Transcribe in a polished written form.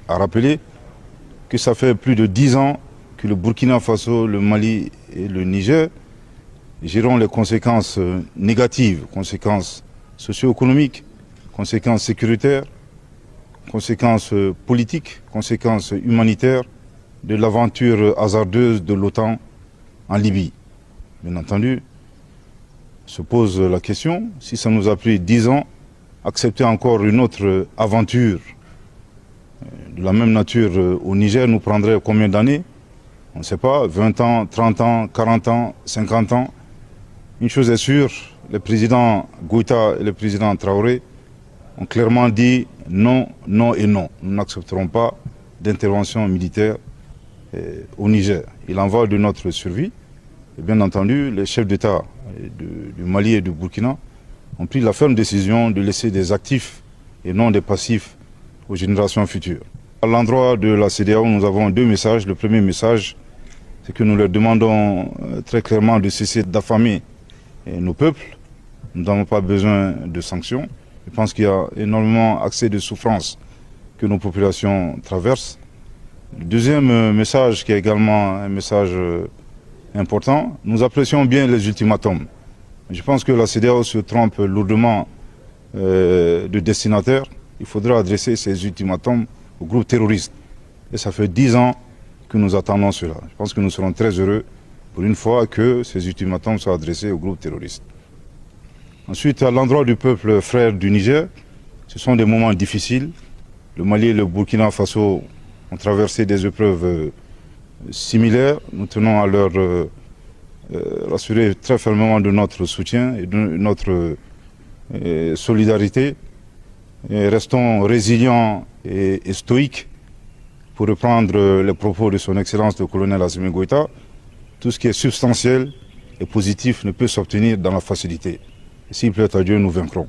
à rappeler que ça fait plus de 10 ans que le Burkina Faso, le Mali et le Niger géreront les conséquences négatives, conséquences socio-économiques, conséquences sécuritaires, conséquences politiques, conséquences humanitaires de l'aventure hasardeuse de l'OTAN en Libye. Bien entendu, se pose la question, si ça nous a pris 10 ans, accepter encore une autre aventure de la même nature au Niger nous prendrait combien d'années? On ne sait pas, 20 ans, 30 ans, 40 ans, 50 ans. Une chose est sûre, le président Goïta et le président Traoré ont clairement dit non, non et non. Nous n'accepterons pas d'intervention militaire au Niger. Il en va de notre survie. Et bien entendu, les chefs d'État du Mali et du Burkina ont pris la ferme décision de laisser des actifs et non des passifs aux générations futures. À l'endroit de la CEDEAO, nous avons deux messages. Le premier message, c'est que nous leur demandons très clairement de cesser d'affamer nos peuples. Nous n'avons pas besoin de sanctions. Je pense qu'il y a énormément accès de souffrance que nos populations traversent. Le deuxième message, qui est également un message important, nous apprécions bien les ultimatums. Je pense que la CEDEAO se trompe lourdement de destinataire. Il faudra adresser ces ultimatums aux groupes terroristes. Et ça fait 10 ans que nous attendons cela. Je pense que nous serons très heureux pour une fois que ces ultimatums soient adressés aux groupes terroristes. Ensuite, à l'endroit du peuple frère du Niger, ce sont des moments difficiles. Le Mali et le Burkina Faso ont traversé des épreuves similaires. Nous tenons à leur rassurer très fermement de notre soutien et de notre solidarité. Et restons résilients et stoïques, pour reprendre les propos de son Excellence le colonel Assimi Goïta. Tout ce qui est substantiel et positif ne peut s'obtenir dans la facilité. S'il plaît à Dieu, nous vaincrons.